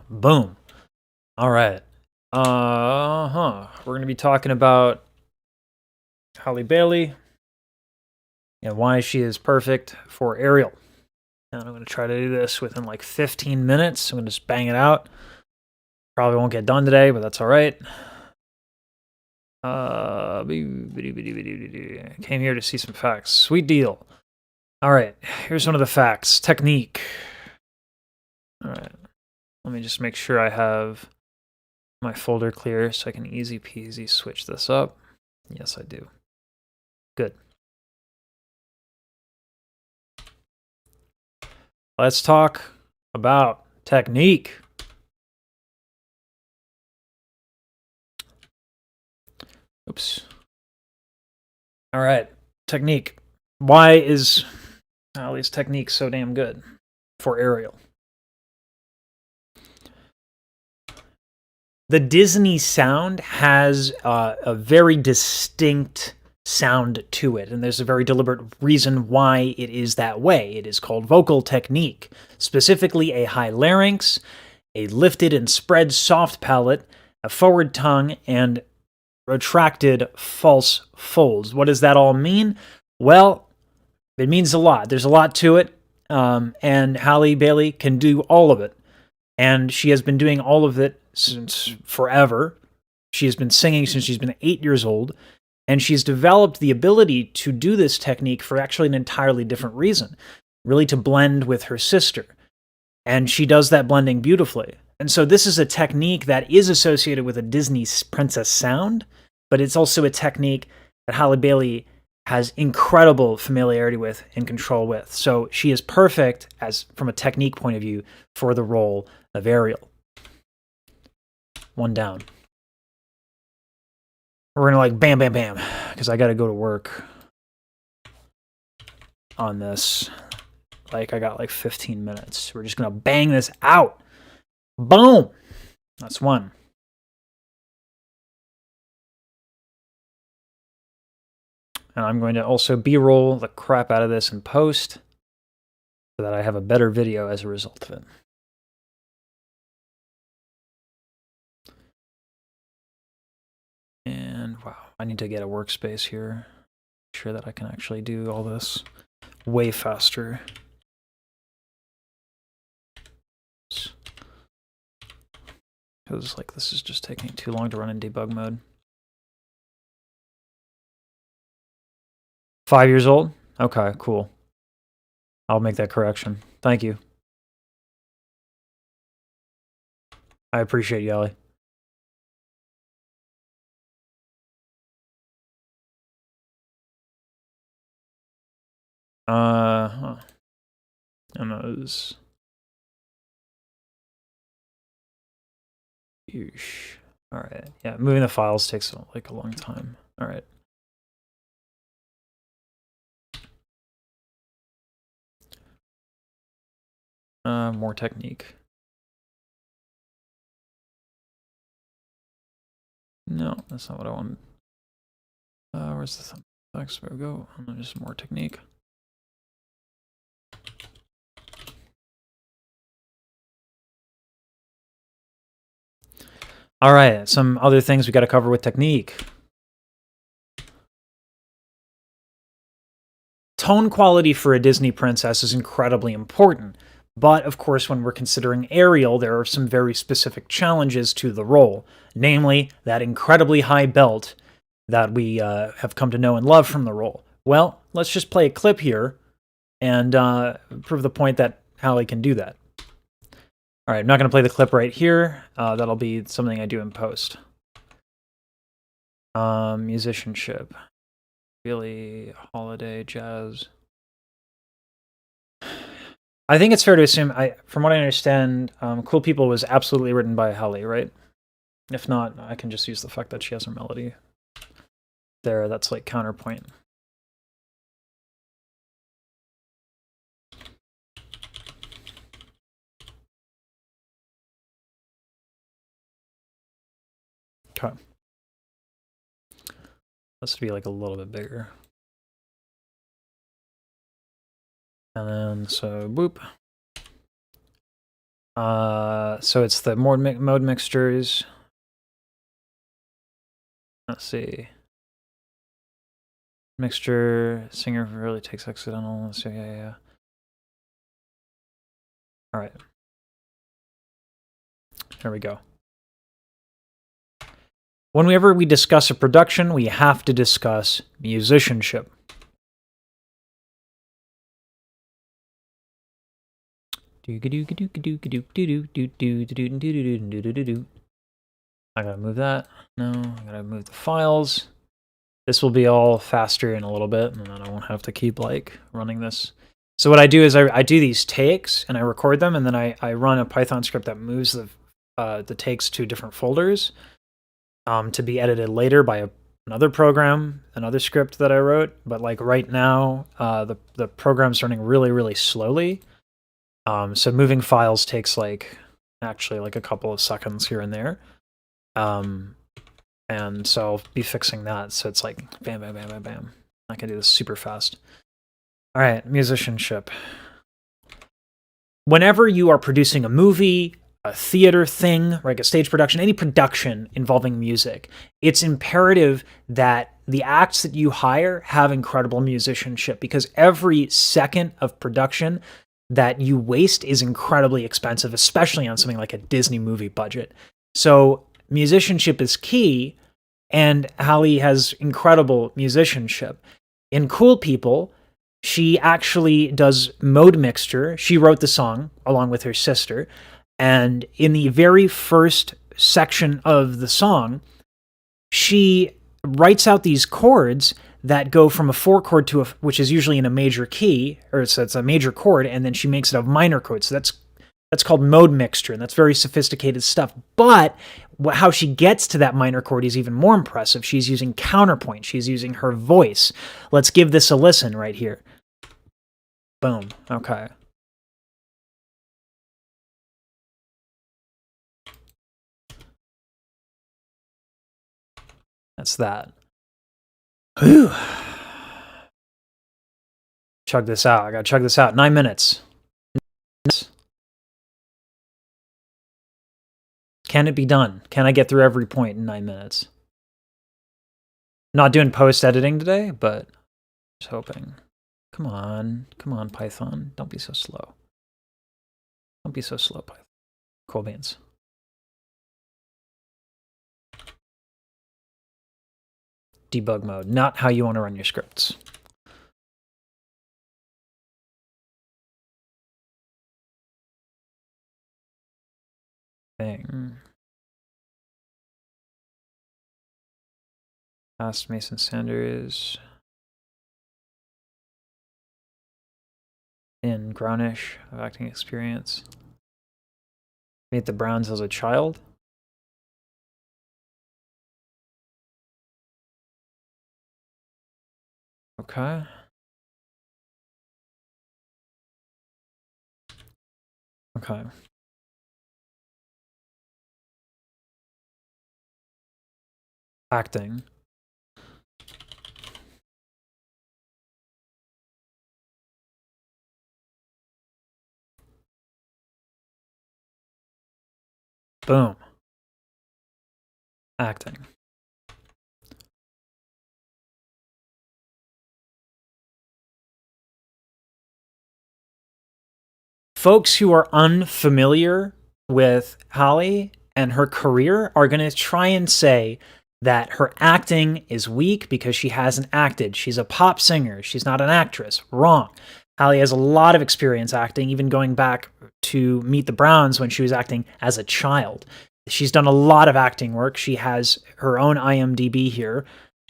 Boom. All right. We're going to be talking about Halle Bailey and why she is perfect for Ariel. And I'm going to try to do this within like 15 minutes. I'm going to just bang it out. Probably won't get done today, but that's all right. Came here to see some facts. Sweet deal. All right. Here's one of the facts. Technique. All right. Let me just make sure I have my folder clear so I can easy peasy switch this up. Yes, I do. Good. Let's talk about technique. Oops. All right, technique. Why is Halle's technique so damn good for Ariel? The Disney sound has a very distinct sound to it, and there's a very deliberate reason why it is that way. It is called vocal technique, specifically a high larynx, a lifted and spread soft palate, a forward tongue, and retracted false folds. What does that all mean? Well, it means a lot. There's a lot to it, and Halle Bailey can do all of it. And she has been doing all of it since forever. She has been singing since she's been 8 years old, and she's developed the ability to do this technique for actually an entirely different reason, really to blend with her sister. And she does that blending beautifully. And so this is a technique that is associated with a Disney princess sound, but it's also a technique that Halle Bailey has incredible familiarity with and control with. So she is perfect, as from a technique point of view, for the role of Ariel. One down. We're gonna like bam, bam, bam, because I gotta go to work on this. Like, I got like 15 minutes. We're just gonna bang this out. Boom! That's one. And I'm going to also B-roll the crap out of this in post so that I have a better video as a result of it. And wow, I need to get a workspace here. Make sure that I can actually do all this way faster. Because like this is just taking too long to run in debug mode. 5 years old? Okay, cool. I'll make that correction. Thank you. I appreciate you, Ellie. And those. All right. Yeah, moving the files takes like a long time. All right. More technique. No, that's not what I wanted. Where's the thumb? There we go. Just more technique. All right, some other things we got to cover with technique. Tone quality for a Disney princess is incredibly important. But, of course, when we're considering Ariel, there are some very specific challenges to the role. Namely, that incredibly high belt that we have come to know and love from the role. Well, let's just play a clip here and prove the point that Halle can do that. All right, I'm not going to play the clip right here. That'll be something I do in post. Musicianship. Really holiday jazz. I think it's fair to assume, from what I understand, Cool People was absolutely written by Halle, right? If not, I can just use the fact that she has her melody there. That's like counterpoint. Okay. Let's be like a little bit bigger. And then, so, boop. So it's the mode mixtures. Let's see. Mixture, singer really takes accidental. So yeah. All right. There we go. Whenever we discuss a production, we have to discuss musicianship. I gotta move that. No, I gotta move the files. This will be all faster in a little bit, and then I won't have to keep like running this. So what I do is I do these takes and I record them, and then I run a Python script that moves the takes to different folders to be edited later by another program, another script that I wrote. But like right now, the program's running really, really slowly. So moving files takes actually a couple of seconds here and there. And so I'll be fixing that. So it's like bam, bam, bam, bam, bam. I can do this super fast. All right, musicianship. Whenever you are producing a movie, a theater thing, like a stage production, any production involving music, it's imperative that the acts that you hire have incredible musicianship, because every second of production that you waste is incredibly expensive, especially on something like a Disney movie budget. So musicianship is key, and Halle has incredible musicianship. In Cool People, she actually does mode mixture. She wrote the song along with her sister, and in the very first section of the song, she writes out these chords that go from a 4-chord to which is usually in a major key, or so it's a major chord, and then she makes it a minor chord. So that's called mode mixture, and that's very sophisticated stuff. But how she gets to that minor chord is even more impressive. She's using counterpoint. She's using her voice. Let's give this a listen right here. Boom. Okay. That's that. Whew. Chug this out. I gotta chug this out. 9 minutes. Can it be done? Can I get through every point in 9 minutes? Not doing post-editing today, but just hoping. Come on, Python. Don't be so slow. Don't be so slow, Python. Cool beans. Debug mode, not how you want to run your scripts. Thing. Asked Mason Sanders. In Grownish of acting experience. Meet the Browns as a child. Okay. Okay. Acting. Boom. Acting. Folks who are unfamiliar with Halle and her career are going to try and say that her acting is weak because she hasn't acted. She's a pop singer. She's not an actress. Wrong. Halle has a lot of experience acting, even going back to Meet the Browns when she was acting as a child. She's done a lot of acting work. She has her own IMDb here.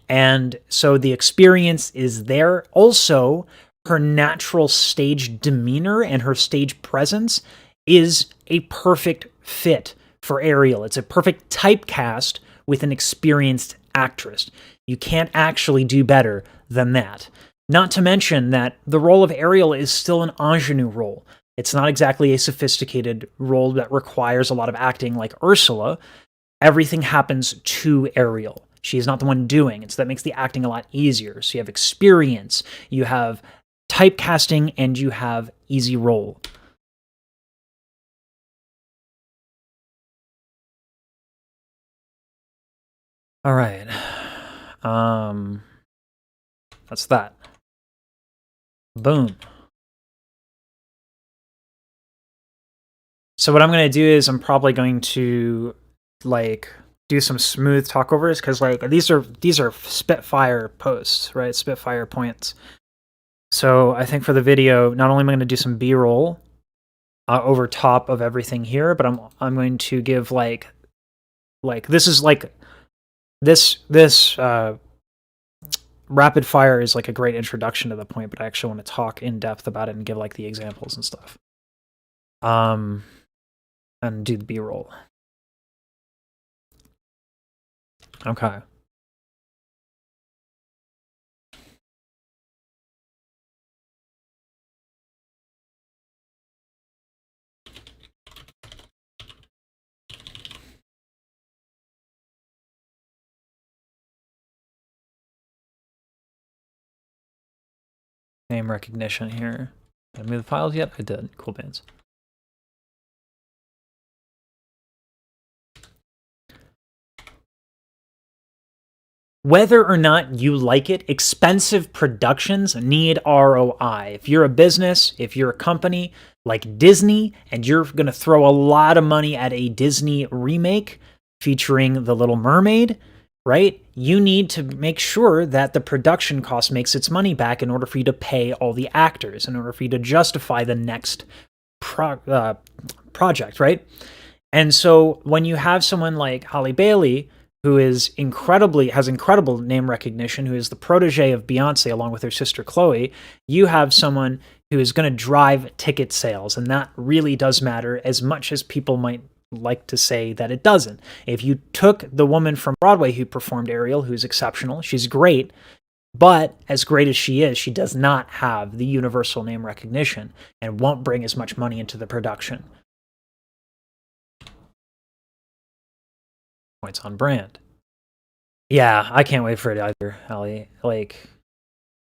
And so the experience is there. Also, her natural stage demeanor and her stage presence is a perfect fit for Ariel. It's a perfect typecast with an experienced actress. You can't actually do better than that. Not to mention that the role of Ariel is still an ingenue role. It's not exactly a sophisticated role that requires a lot of acting like Ursula. Everything happens to Ariel. She is not the one doing it, so that makes the acting a lot easier. So you have experience, you have typecasting, and you have easy role. All right. That's that. Boom. So what I'm going to do is I'm probably going to like do some smooth talkovers, because like these are Spitfire posts, right? Spitfire points. So I think for the video, not only am I going to do some B-roll over top of everything here, but I'm going to give like this is like this rapid fire is like a great introduction to the point, but I actually want to talk in depth about it and give like the examples and stuff. And do the B-roll. Okay. Name recognition here. Did I move the files yet? I did. Cool beans. Whether or not you like it, expensive productions need ROI. If you're a business, if you're a company like Disney, and you're going to throw a lot of money at a Disney remake featuring The Little Mermaid, right? You need to make sure that the production cost makes its money back in order for you to pay all the actors, in order for you to justify the next project, right? And so when you have someone like Halle Bailey, who is has incredible name recognition, who is the protege of Beyonce along with her sister Chloe, you have someone who is going to drive ticket sales, and that really does matter, as much as people might like to say that it doesn't. If you took the woman from Broadway who performed Ariel, who's exceptional, she's great, but as great as she is, she does not have the universal name recognition and won't bring as much money into the production. Points on brand. Yeah, I can't wait for it either, Halle. Like,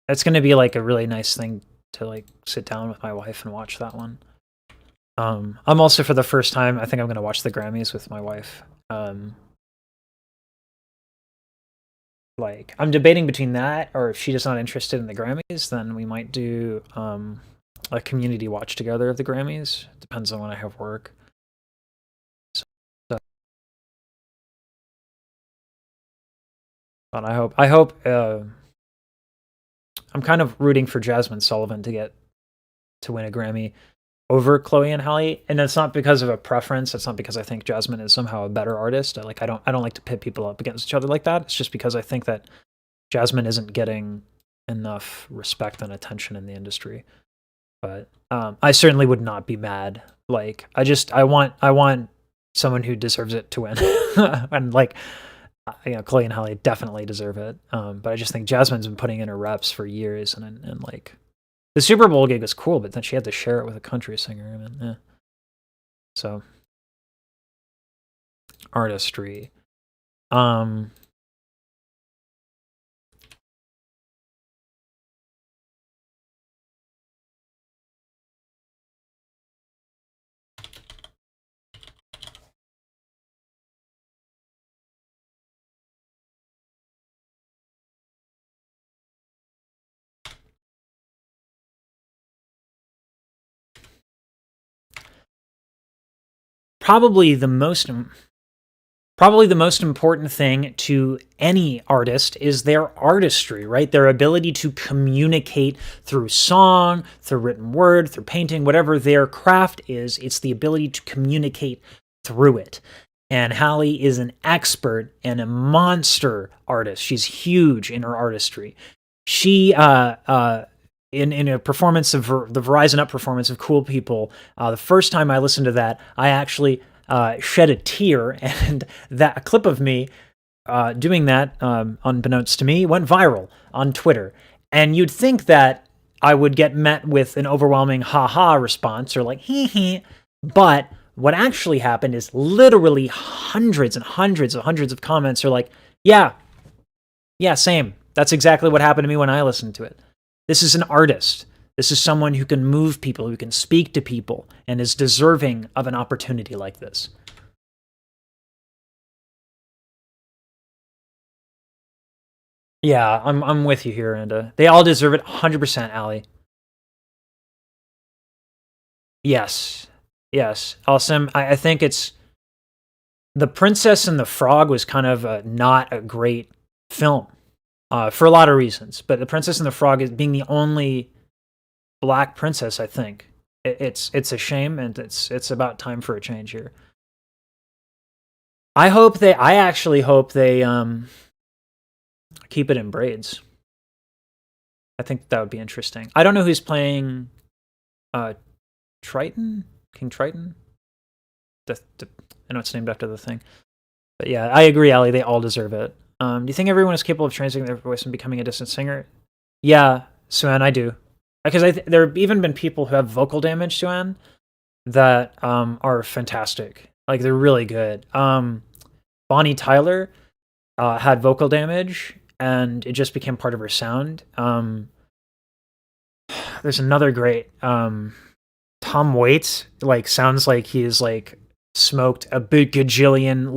it's going to be like a really nice thing to like sit down with my wife and watch that one. I'm also, for the first time, I think I'm going to watch the Grammys with my wife. Like, I'm debating between that, or if she's not interested in the Grammys, then we might do a community watch together of the Grammys. Depends on when I have work. But I hope I'm kind of rooting for Jasmine Sullivan to win a Grammy over Chloe and Halle, and it's not because of a preference. It's not because I think Jasmine is somehow a better artist. I don't like to pit people up against each other like that. It's just because I think that Jasmine isn't getting enough respect and attention in the industry. But I certainly would not be mad. Like, I want someone who deserves it to win, and like, you know, Chloe and Halle definitely deserve it. But I just think Jasmine's been putting in her reps for years, and like, the Super Bowl gig was cool, but then she had to share it with a country singer. I mean, yeah. So, Artistry. Probably the most important thing to any artist is their artistry, right? Their ability to communicate through song, through written word, through painting, whatever their craft is, it's the ability to communicate through it. And Halle is an expert and a monster artist. She's huge in her artistry. She in a performance of the Verizon Up performance of Cool People, the first time I listened to that, I actually shed a tear, and that a clip of me doing that, unbeknownst to me, went viral on Twitter. And you'd think that I would get met with an overwhelming ha-ha response, or like, hee, but what actually happened is literally hundreds and hundreds of comments are like, yeah, same. That's exactly what happened to me when I listened to it. This is an artist. This is someone who can move people, who can speak to people, and is deserving of an opportunity like this. Yeah, I'm with you here, and they all deserve it 100%, Allie. Yes. Yes. Awesome. I think it's The Princess and the Frog was kind of not a great film for a lot of reasons, but The Princess and the Frog is being the only black princess, I think. It's a shame, and it's about time for a change here. I actually hope they keep it in braids. I think that would be interesting. I don't know who's playing uh Triton? King Triton? I know it's named after the thing. But yeah, I agree, Ali. They all deserve it. Do you think everyone is capable of translating their voice and becoming a distant singer? Yeah, Suan, I do. Because there have even been people who have vocal damage, Suan, that are fantastic. Like, they're really good. Bonnie Tyler had vocal damage, and it just became part of her sound. There's another great Tom Waits. Like, sounds like he's like smoked a bajillion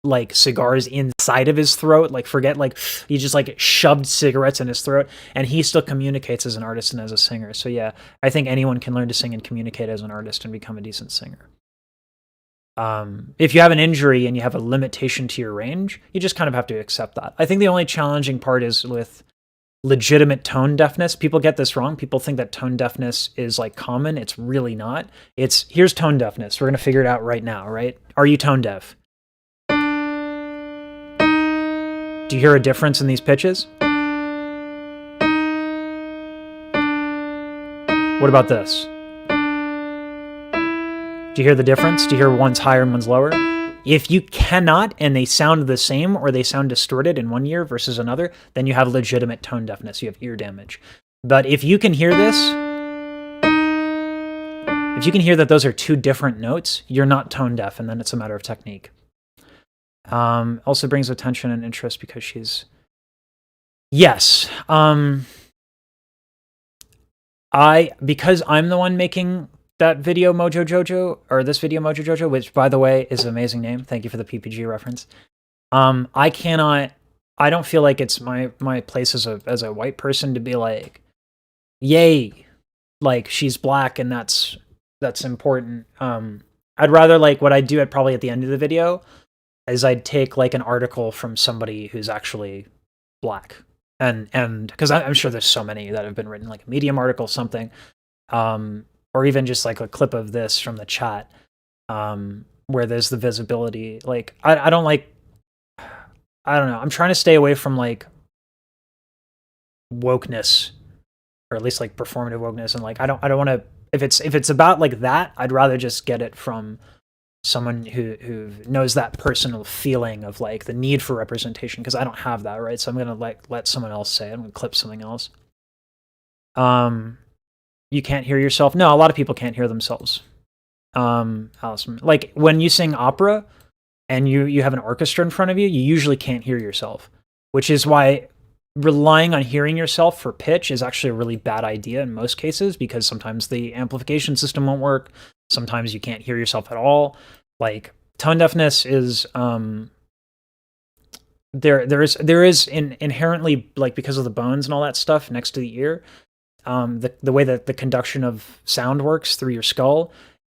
like cigars inside of his throat. Like, forget, like, he just like shoved cigarettes in his throat, and he still communicates as an artist and as a singer. So yeah, I think anyone can learn to sing and communicate as an artist and become a decent singer. If you have an injury and you have a limitation to your range, you just kind of have to accept that. I think the only challenging part is with legitimate tone deafness. People get this wrong. People think that tone deafness is like common. It's really not. Here's tone deafness. We're going to figure it out right now, right? Are you tone deaf? Do you hear a difference in these pitches? What about this? Do you hear the difference? Do you hear one's higher and one's lower? If you cannot, and they sound the same or they sound distorted in one ear versus another, then you have legitimate tone deafness. You have ear damage. But if you can hear this, if you can hear that those are two different notes, you're not tone deaf, and then it's a matter of technique. Also brings attention and interest because she's... Yes. Because I'm the one making that video Mojo Jojo, or this video Mojo Jojo, which, by the way, is an amazing name. Thank you for the PPG reference. I don't feel like it's my place as a white person to be like, yay, like, she's black and that's important. I'd rather, like, what I'd do probably at the end of the video is I'd take like an article from somebody who's actually black, and because I'm sure there's so many that have been written, like a Medium article, something, or even just like a clip of this from the chat, where there's the visibility. Like, I don't know. I'm trying to stay away from like wokeness, or at least like performative wokeness, and like I don't want to. If it's about like that, I'd rather just get it from someone who knows that personal feeling of like the need for representation, because I don't have that, right? So I'm gonna let someone else say it. I'm gonna clip something else. You can't hear yourself? No, a lot of people can't hear themselves. Allison, like when you sing opera and you have an orchestra in front of you, you usually can't hear yourself, which is why relying on hearing yourself for pitch is actually a really bad idea in most cases, because sometimes the amplification system won't work. Sometimes you can't hear yourself at all. Like, tone deafness is there is inherently, like, because of the bones and all that stuff next to the ear, the way that the conduction of sound works through your skull,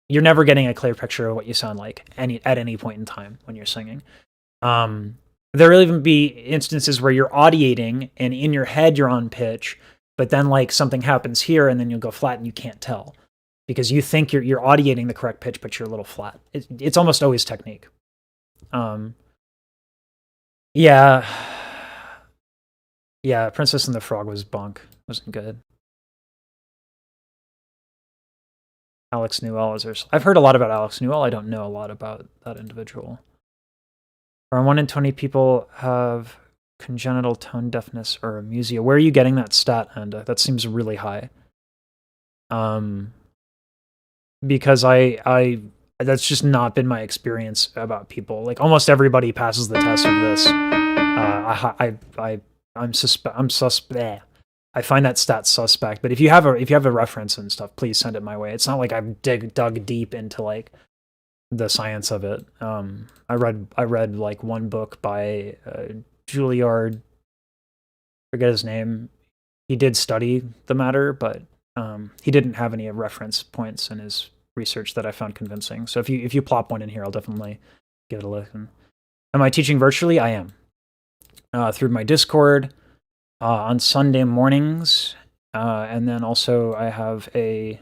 you're never getting a clear picture of what you sound like at any point in time when you're singing. There will even be instances where you're audiating and in your head you're on pitch, but then like something happens here and then you'll go flat and you can't tell because you think you're audiating the correct pitch, but you're a little flat. It's almost always technique. Yeah. Yeah, Princess and the Frog was bunk. Wasn't good. Alex Newell is I've heard a lot about Alex Newell. I don't know a lot about that individual. Around 1 in 20 people have congenital tone deafness or amusia. Where are you getting that stat, Anda? That seems really high. Because I that's just not been my experience about people. Like, almost everybody passes the test of this. I'm suspect. I find that stat suspect. But if you have a reference and stuff, please send it my way. It's not like I've dug deep into like the science of it. I read like one book by Juilliard forget his name. He did study the matter, but he didn't have any reference points in his research that I found convincing. So if you plop one in here, I'll definitely give it a listen. Am I teaching virtually? I am. Through my Discord on Sunday mornings, and then also I have a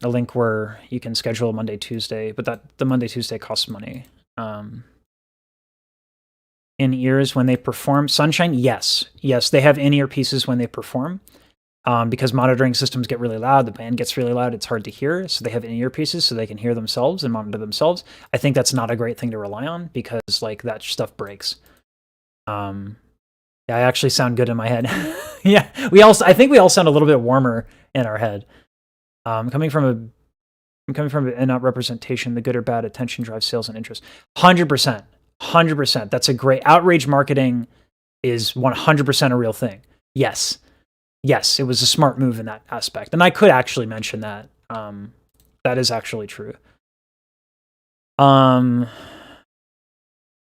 link where you can schedule Monday, Tuesday, but the Monday, Tuesday costs money. In-ears when they perform. Sunshine, yes. Yes, they have in-ear pieces when they perform. Because monitoring systems get really loud, the band gets really loud, it's hard to hear, so they have in-ear pieces so they can hear themselves and monitor themselves. I think that's not a great thing to rely on because like that stuff breaks. Yeah, I actually sound good in my head. Yeah, I think we all sound a little bit warmer in our head. Coming from an representation, the good or bad attention drives sales and interest. 100%. 100%. That's a great outrage marketing is 100% a real thing. Yes. Yes, it was a smart move in that aspect. And I could actually mention that. That is actually true.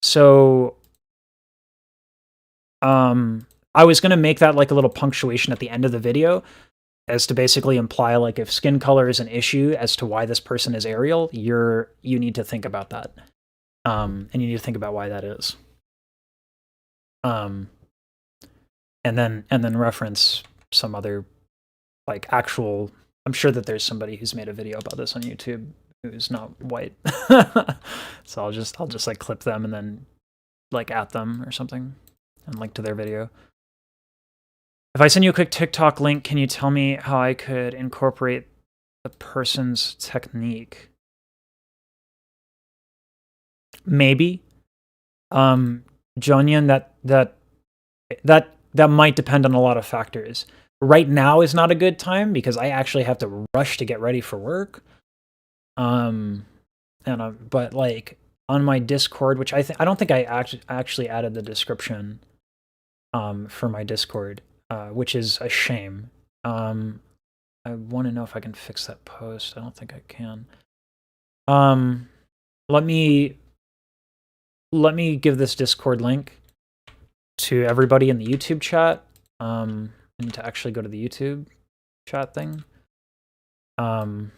So I was going to make that like a little punctuation at the end of the video as to basically imply like if skin color is an issue as to why this person is Ariel, you need to think about that. And you need to think about why that is. And then reference some other like actual, I'm sure that there's somebody who's made a video about this on YouTube who's not white. So I'll just like clip them and then like at them or something and link to their video. If I send you a quick TikTok link, can you tell me how I could incorporate the person's technique? Maybe. Jonian, that might depend on a lot of factors. Right now is not a good time because I actually have to rush to get ready for work. But like on my Discord, which I don't think I actually added the description for my Discord, which is a shame. I want to know if I can fix that post. I don't think I can. Let me give this Discord link to everybody in the YouTube chat. I need to actually go to the YouTube chat thing. On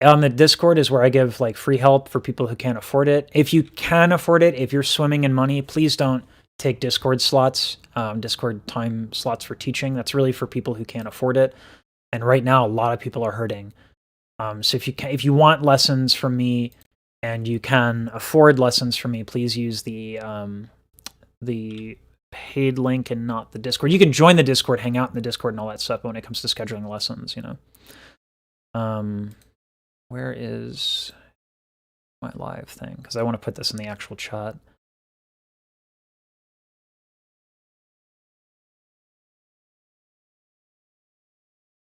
the Discord is where I give like free help for people who can't afford it. If you can afford it, if you're swimming in money, please don't take Discord slots, Discord time slots for teaching. That's really for people who can't afford it. And right now, a lot of people are hurting. So if you want lessons from me and you can afford lessons from me, please use the paid link and not the Discord. You can join the Discord, hang out in the Discord and all that stuff, but when it comes to scheduling lessons, you know. Where is my live thing? Because I want to put this in the actual chat.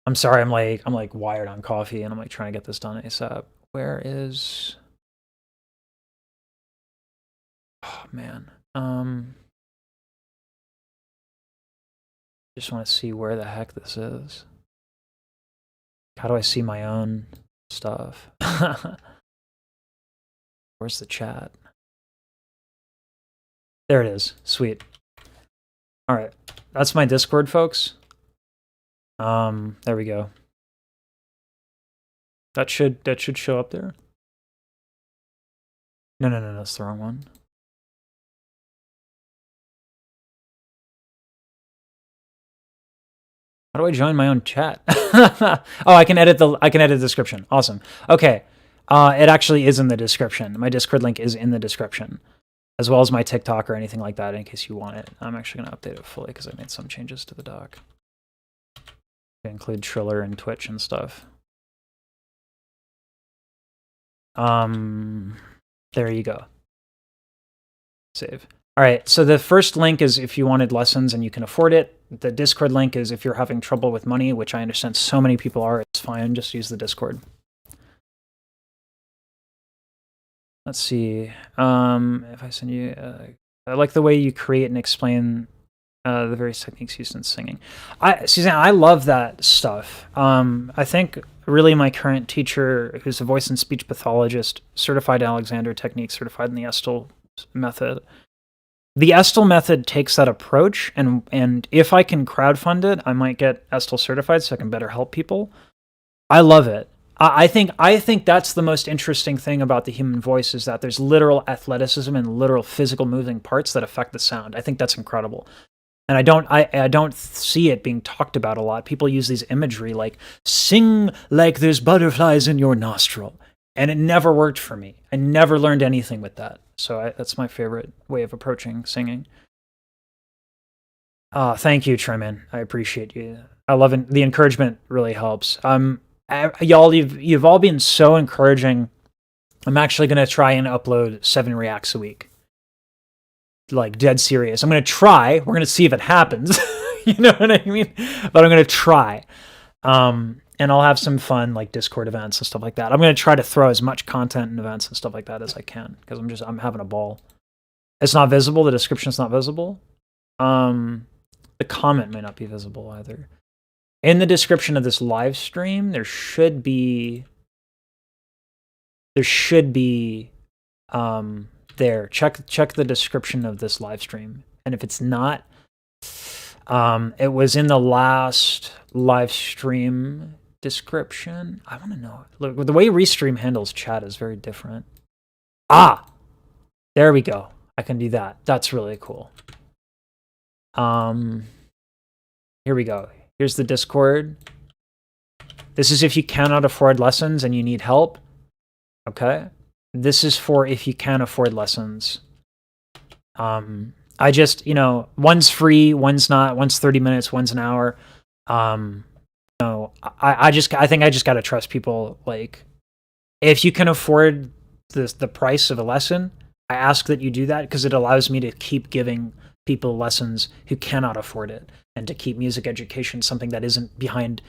I'm sorry, I'm like wired on coffee and I'm like trying to get this done ASAP. Where is... Oh man. Just want to see where the heck this is. How do I see my own stuff? Where's the chat? There it is. Sweet. All right. That's my Discord, folks. There we go. That should show up there. No, that's the wrong one. How do I join my own chat? Oh, I can edit the description. Awesome. Okay. It actually is in the description. My Discord link is in the description, as well as my TikTok or anything like that in case you want it. I'm actually going to update it fully because I made some changes to the doc. I include Triller and Twitch and stuff. There you go. Save. All right, so the first link is if you wanted lessons and you can afford it. The Discord link is if you're having trouble with money, which I understand so many people are. It's fine, just use the Discord. Let's see. If I send you... I like the way you create and explain The various techniques used in singing. Suzanne, I love that stuff. I think really my current teacher, who's a voice and speech pathologist, certified Alexander technique, certified in the Estel method. The Estel method takes that approach, and if I can crowdfund it, I might get Estel certified so I can better help people. I love it. I think that's the most interesting thing about the human voice is that there's literal athleticism and literal physical moving parts that affect the sound. I think that's incredible. And I don't see it being talked about a lot. People use these imagery like sing like there's butterflies in your nostril, and it never worked for me. I never learned anything with that. So that's my favorite way of approaching singing. Thank you, Tremin. I appreciate you. I love it. The encouragement really helps. Y'all, you've all been so encouraging. I'm actually gonna try and upload 7 reacts a week. Like dead serious. I'm gonna try. We're gonna see if it happens. You know what I mean? But I'm gonna try. And I'll have some fun like Discord events and stuff like that. I'm gonna try to throw as much content and events and stuff like that as I can because I'm having a ball. It's not visible. The description's not visible. The comment may not be visible either. In the description of this live stream, there should be there. Check the description of this live stream. And if it's not, it was in the last live stream description. I want to know. Look, the way Restream handles chat is very different. There we go. I can do that. That's really cool. Here we go. Here's the Discord. This is if you cannot afford lessons and you need help. Okay. This is for if you can afford lessons. I just, one's free, one's not, one's 30 minutes, one's an hour. I think I just got to trust people. Like, if you can afford the price of a lesson, I ask that you do that because it allows me to keep giving people lessons who cannot afford it and to keep music education something that isn't behind,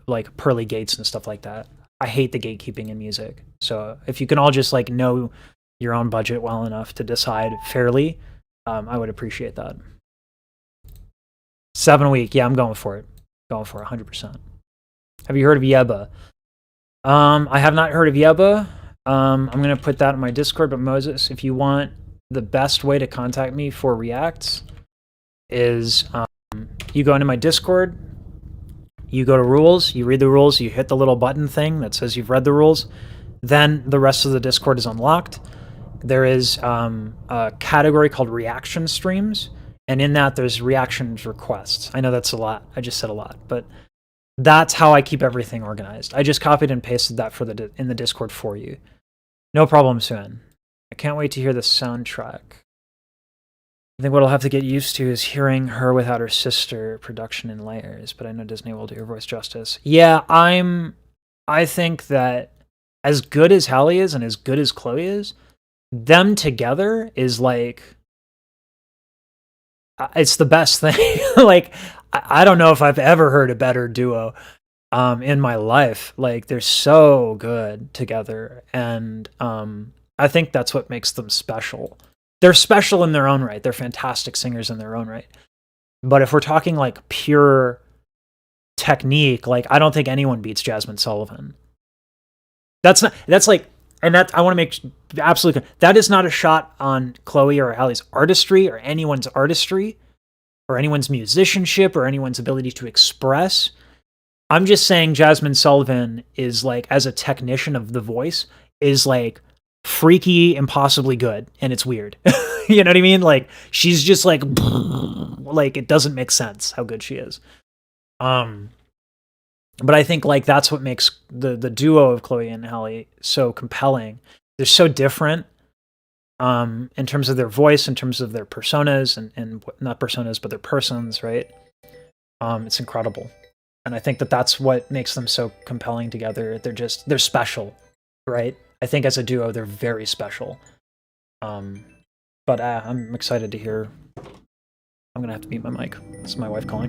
like pearly gates and stuff like that. I hate the gatekeeping in music. So if you can all just like know your own budget well enough to decide fairly, I would appreciate that. 7 a week. Yeah, I'm going for it. Going for 100%. Have you heard of Yeba? I have not heard of Yeba. I'm going to put that in my Discord, but Moses, if you want the best way to contact me for reacts is you go into my Discord, you go to rules, you read the rules, you hit the little button thing that says you've read the rules, then the rest of the Discord is unlocked. There is a category called reaction streams, and in that there's reactions requests. I know that's a lot. I just said a lot, but that's how I keep everything organized. I just copied and pasted that in the Discord for you. No problem, Suen. I can't wait to hear the soundtrack. I think what I'll have to get used to is hearing her without her sister production in layers, but I know Disney will do her voice justice. Yeah, I think that as good as Halle is and as good as Chloe is, them together is like, it's the best thing. Like, I don't know if I've ever heard a better duo in my life. Like, they're so good together, and I think that's what makes them special. They're special in their own right. They're fantastic singers in their own right. But if we're talking like pure technique, like I don't think anyone beats Jasmine Sullivan. I want to make absolutely clear, that is not a shot on Chloe or Halle's artistry or anyone's artistry or anyone's musicianship or anyone's ability to express. I'm just saying Jasmine Sullivan is like, as a technician of the voice, is like freaky, impossibly good, and it's weird. You know what I mean? Like, she's just like it doesn't make sense how good she is. But I think like that's what makes the duo of Chloe and Halle so compelling. They're so different in terms of their voice, in terms of their personas, and not personas, but their persons, right? It's incredible. And I think that that's what makes them so compelling together. They're special, right? I think as a duo, they're very special. But I'm excited to hear. I'm gonna have to mute my mic. This is my wife calling.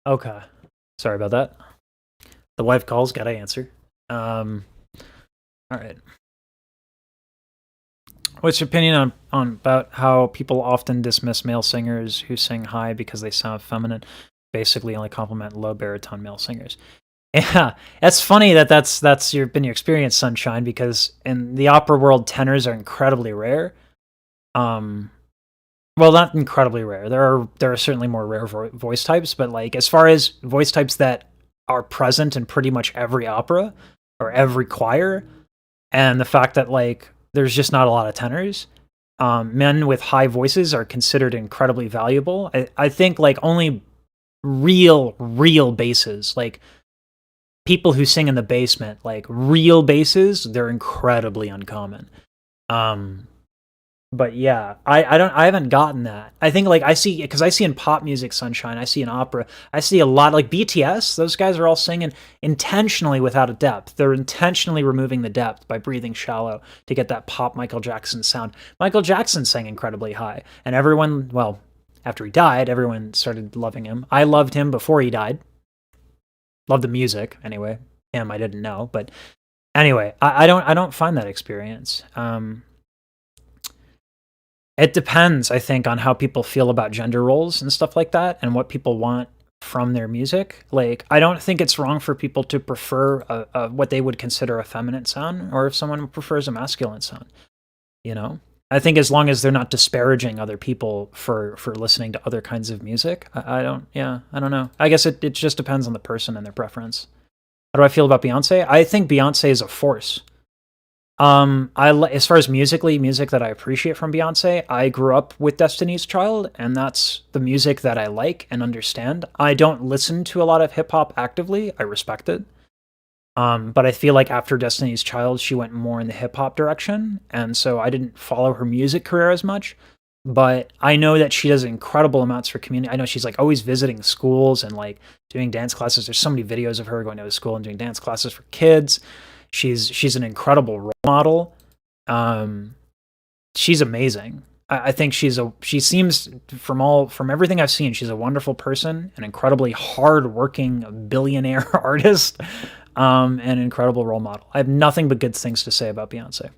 Okay. Sorry about that. The wife calls, gotta answer. All right. What's your opinion on about how people often dismiss male singers who sing high because they sound feminine, basically only compliment low baritone male singers? Yeah, that's funny that's been your experience, Sunshine, because in the opera world, tenors are incredibly rare. Um, well, not incredibly rare. There are certainly more rare voice types, but like as far as voice types that are present in pretty much every opera or every choir, and the fact that like there's just not a lot of tenors. Men with high voices are considered incredibly valuable. I think like only real basses, like people who sing in the basement, like real basses, they're incredibly uncommon. Um, but yeah, I haven't gotten that. I think like I see, because I see in pop music, Sunshine, I see in opera, I see a lot like BTS. Those guys are all singing intentionally without a depth. They're intentionally removing the depth by breathing shallow to get that pop Michael Jackson sound. Michael Jackson sang incredibly high, and everyone, well, after he died, everyone started loving him. I loved him before he died. Loved the music anyway. Him, I didn't know, but anyway, I don't find that experience. It depends, I think, on how people feel about gender roles and stuff like that, and what people want from their music. Like, I don't think it's wrong for people to prefer what they would consider a feminine sound, or if someone prefers a masculine sound. You know, I think as long as they're not disparaging other people for listening to other kinds of music, I don't. Yeah, I don't know. I guess it just depends on the person and their preference. How do I feel about Beyonce? I think Beyonce is a force. As far as music that I appreciate from Beyonce, I grew up with Destiny's Child, and that's the music that I like and understand. I don't listen to a lot of hip hop actively. I respect it. But I feel like after Destiny's Child, she went more in the hip hop direction, and so I didn't follow her music career as much. But I know that she does incredible amounts for community. I know she's like always visiting schools and like doing dance classes. There's so many videos of her going to the school and doing dance classes for kids. She's an incredible role model. Um, she's amazing. I think she seems from everything I've seen, she's a wonderful person, an incredibly hardworking billionaire artist, and an incredible role model. I have nothing but good things to say about Beyonce.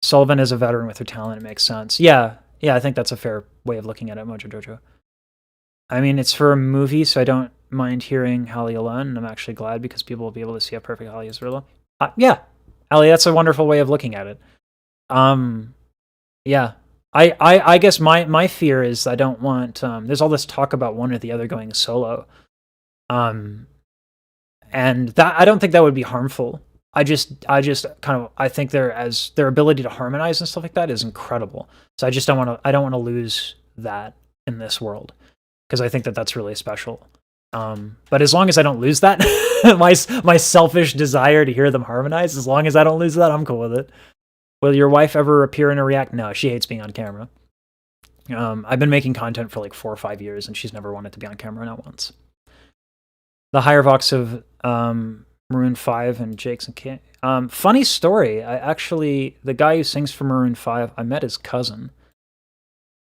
Sullivan is a veteran with her talent. It makes sense. Yeah, yeah, I think that's a fair way of looking at it, Mojo Jojo. I mean, it's for a movie, so I don't mind hearing Halle alone, and I'm actually glad because people will be able to see how perfect Halle is. Yeah, Halle, that's a wonderful way of looking at it. Um, yeah, I guess my fear is I don't want. There's all this talk about one or the other going solo, um, and that I don't think that would be harmful. I just kind of I think their ability to harmonize and stuff like that is incredible. So I don't want to lose that in this world because I think that that's really special. But as long as I don't lose that, my selfish desire to hear them harmonize, as long as I don't lose that, I'm cool with it. Will your wife ever appear in a react? No, she hates being on camera. I've been making content for like 4 or 5 years, and she's never wanted to be on camera, not once. The higher vox of Maroon 5 and Jake's and King. Funny story. I actually, the guy who sings for Maroon 5, I met his cousin.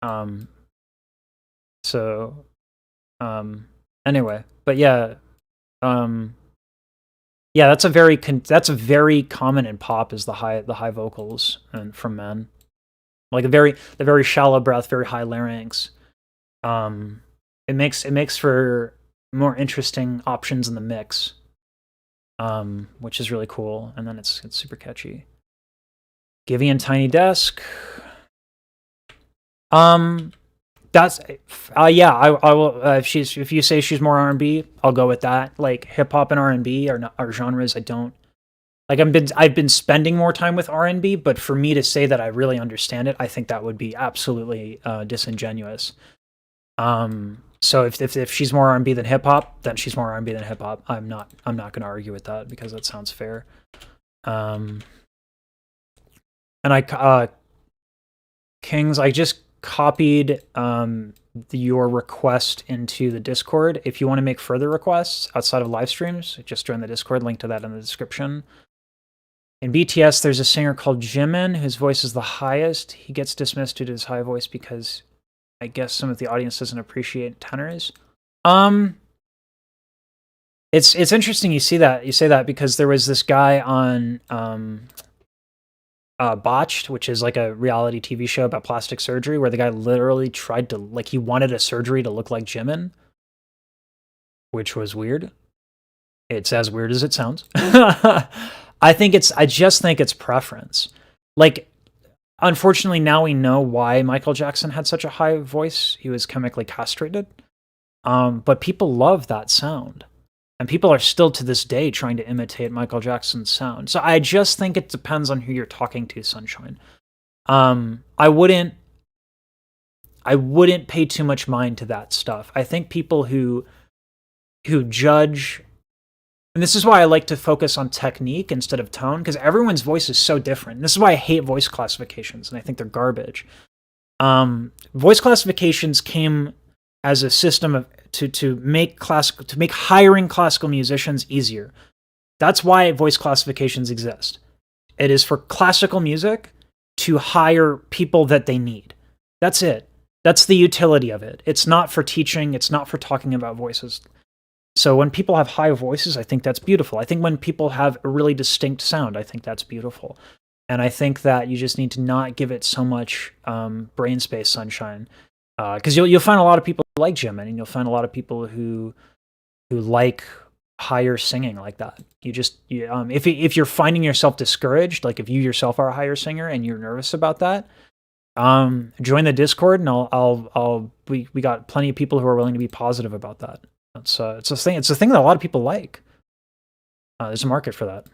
Um, so, anyway, but yeah, um, yeah, that's a very common in pop is the high vocals and from men, like the very shallow breath, very high larynx. Um, it makes for more interesting options in the mix, which is really cool. And then it's super catchy. Giving and Tiny Desk. That's yeah. I will if you say she's more R&B, I'll go with that. Like hip hop and R&B are genres I don't like. I've been spending more time with R&B, but for me to say that I really understand it, I think that would be absolutely disingenuous. So if she's more R&B than hip hop, then she's more R&B than hip hop. I'm not going to argue with that because that sounds fair. And Kings, I just copied your request into the Discord. If you want to make further requests outside of live streams, just join the Discord. Link to that in the description. In BTS, there's a singer called Jimin whose voice is the highest. He gets dismissed due to his high voice because I guess some of the audience doesn't appreciate tenors. Um, it's interesting you say that because there was this guy on Botched, which is like a reality TV show about plastic surgery, where the guy literally tried to like he wanted a surgery to look like Jimin, which was weird. It's as weird as it sounds. I just think it's preference. Like, unfortunately, now we know why Michael Jackson had such a high voice. He was chemically castrated. But people love that sound. And people are still to this day trying to imitate Michael Jackson's sound. So I just think it depends on who you're talking to, Sunshine. I wouldn't pay too much mind to that stuff. I think people who judge, and this is why I like to focus on technique instead of tone, because everyone's voice is so different. This is why I hate voice classifications, and I think they're garbage. Voice classifications came as a system of to make hiring classical musicians easier. That's why voice classifications exist. It is for classical music to hire people that they need. That's it. That's the utility of it. It's not for teaching. It's not for talking about voices. So when people have high voices, I think that's beautiful. I think when people have a really distinct sound, I think that's beautiful. And I think that you just need to not give it so much brain space, Sunshine. Because you'll find a lot of people who like Jimin, and you'll find a lot of people who like higher singing like that. If you're finding yourself discouraged, like if you yourself are a higher singer and you're nervous about that, join the Discord, and we got plenty of people who are willing to be positive about that. It's a thing. It's a thing that a lot of people like. There's a market for that.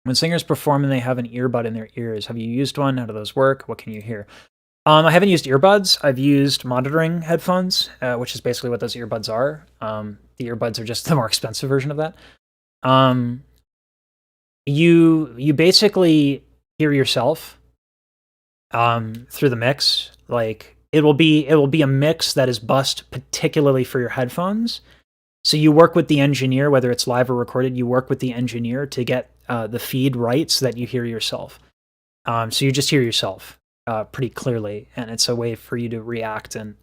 When singers perform and they have an earbud in their ears, have you used one? How do those work? What can you hear? I haven't used earbuds. I've used monitoring headphones, which is basically what those earbuds are. The earbuds are just the more expensive version of that. You basically hear yourself through the mix. Like it will be a mix that is bussed particularly for your headphones. So you work with the engineer, whether it's live or recorded. You work with the engineer to get the feed right so that you hear yourself. So you just hear yourself pretty clearly, and it's a way for you to react and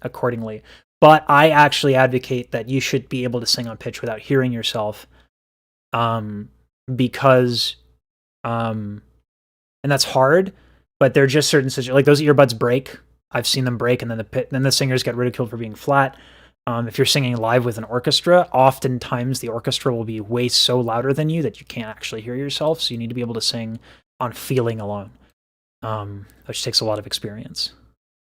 accordingly. But I actually advocate that you should be able to sing on pitch without hearing yourself, because, and that's hard. But there are just certain situations, like those earbuds break. I've seen them break, and then the singers get ridiculed for being flat. If you're singing live with an orchestra, oftentimes the orchestra will be way so louder than you that you can't actually hear yourself. So you need to be able to sing on feeling alone, which takes a lot of experience.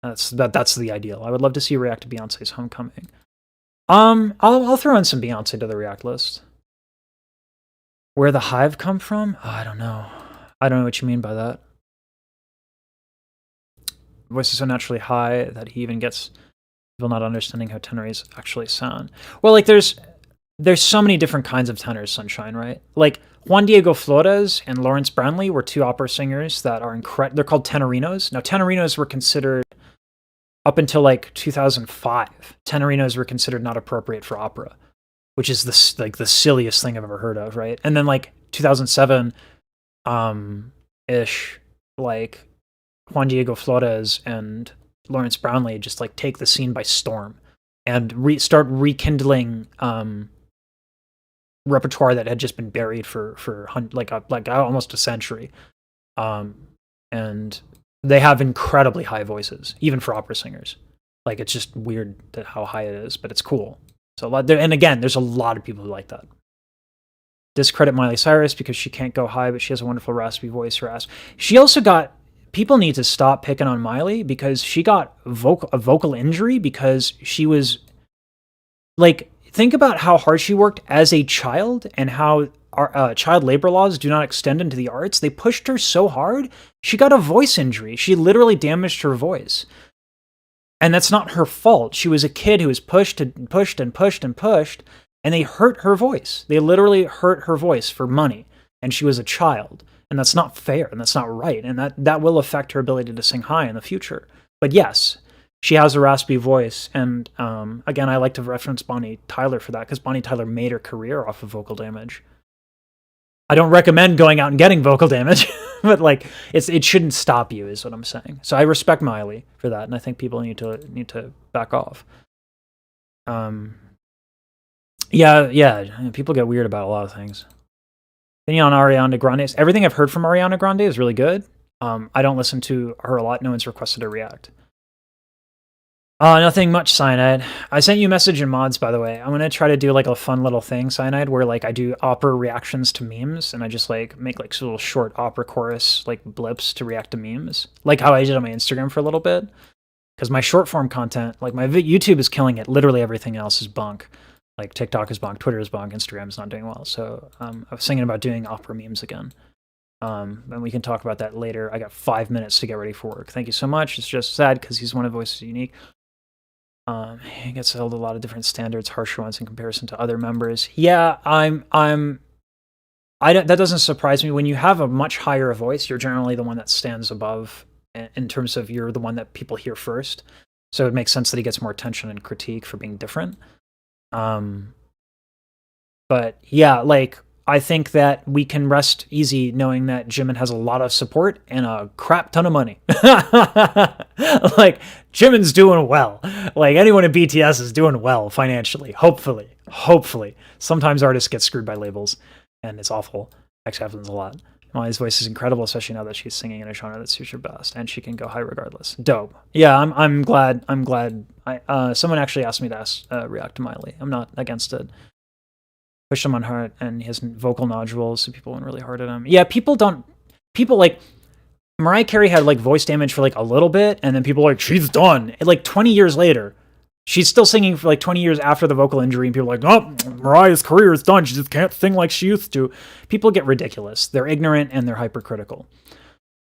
That's the ideal. I would love to see you react to Beyonce's Homecoming. I'll throw in some Beyonce to the react list. Where the hive come from? Oh, I don't know. I don't know what you mean by that. Voice is so naturally high that he even gets people not understanding how tenors actually sound. Well, like there's so many different kinds of tenors, Sunshine, right? Like Juan Diego Flores and Lawrence Brownlee were two opera singers that are incredible. They're called tenorinos. Now, tenorinos were considered, up until like 2005, tenorinos were considered not appropriate for opera, which is the silliest thing I've ever heard of, right? And then like 2007 ish, like Juan Diego Flores and Lawrence Brownlee just like take the scene by storm and start rekindling repertoire that had just been buried for like almost a century. And they have incredibly high voices, even for opera singers. Like it's just weird how high it is, but it's cool. So and again, there's a lot of people who like that. Discredit Miley Cyrus because she can't go high, but she has a wonderful raspy voice. She also got. People need to stop picking on Miley because she got a vocal injury because she was like, think about how hard she worked as a child and how our child labor laws do not extend into the arts. They pushed her so hard, she got a voice injury. She literally damaged her voice. And that's not her fault. She was a kid who was pushed and pushed and pushed and pushed, and they hurt her voice. They literally hurt her voice for money, and she was a child. And that's not fair, and that's not right, and that will affect her ability to sing high in the future. But yes, she has a raspy voice, and again, I like to reference Bonnie Tyler for that, because Bonnie Tyler made her career off of vocal damage. I don't recommend going out and getting vocal damage, but like it shouldn't stop you, is what I'm saying. So I respect Miley for that, and I think people need to back off. Yeah, people get weird about a lot of things. Opinion on Ariana Grande. Everything I've heard from Ariana Grande is really good. I don't listen to her a lot. No one's requested a react. Nothing much, Cyanide. I sent you a message in mods, by the way. I'm gonna try to do like a fun little thing, Cyanide, where like I do opera reactions to memes, and I just like make like little short opera chorus like blips to react to memes, like how I did on my Instagram for a little bit. Because my short form content, like my YouTube is killing it. Literally everything else is bunk. Like TikTok is bunk, Twitter is bunk, Instagram is not doing well. So I was thinking about doing opera memes again. And we can talk about that later. I got 5 minutes to get ready for work. Thank you so much. It's just sad because he's one of Voices Unique. He gets held a lot of different standards, harsher ones in comparison to other members. Yeah, that doesn't surprise me. When you have a much higher voice, you're generally the one that stands above in terms of you're the one that people hear first. So it makes sense that he gets more attention and critique for being different. But yeah, like I think that we can rest easy knowing that Jimin has a lot of support and a crap ton of money. Like Jimin's doing well. Like anyone in BTS is doing well financially. Hopefully. Sometimes artists get screwed by labels, and it's awful. Actually happens a lot. Molly's voice is incredible, especially now that she's singing in a genre that suits her best, and she can go high regardless. Dope. Yeah, I'm glad. Someone actually asked me to react to Miley. I'm not against it. Pushed him on hard, and he has vocal nodules, so people went really hard at him. Yeah, people like Mariah Carey had like voice damage for like a little bit, and then people were like, she's done. And, like 20 years later, she's still singing for like 20 years after the vocal injury, and people are like, oh, Mariah's career is done. She just can't sing like she used to. People get ridiculous. They're ignorant and they're hypercritical.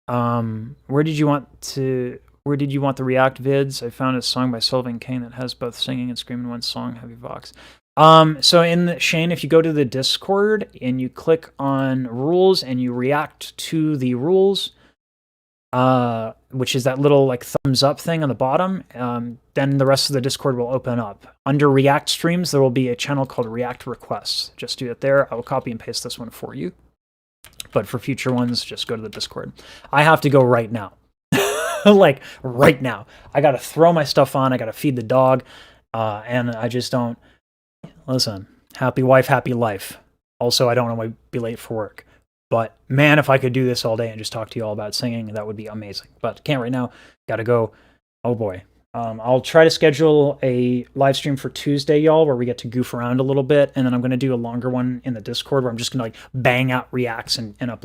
Where did you want the react vids? I found a song by Sylvan Kane that has both singing and screaming in one song, Heavy Vox. So Shane, if you go to the Discord and you click on rules and you react to the rules, which is that little like thumbs up thing on the bottom, then the rest of the Discord will open up. Under React streams, there will be a channel called React Requests. Just do it there. I will copy and paste this one for you. But for future ones, just go to the Discord. I have to go right now. Like right now. I got to throw my stuff on. I got to feed the dog. And I just don't. Listen, happy wife, happy life. Also, I don't want to be late for work. But man, if I could do this all day and just talk to you all about singing, that would be amazing. But can't right now. Got to go. Oh boy. I'll try to schedule a live stream for Tuesday, y'all, where we get to goof around a little bit. And then I'm going to do a longer one in the Discord where I'm just going to like bang out reacts and upload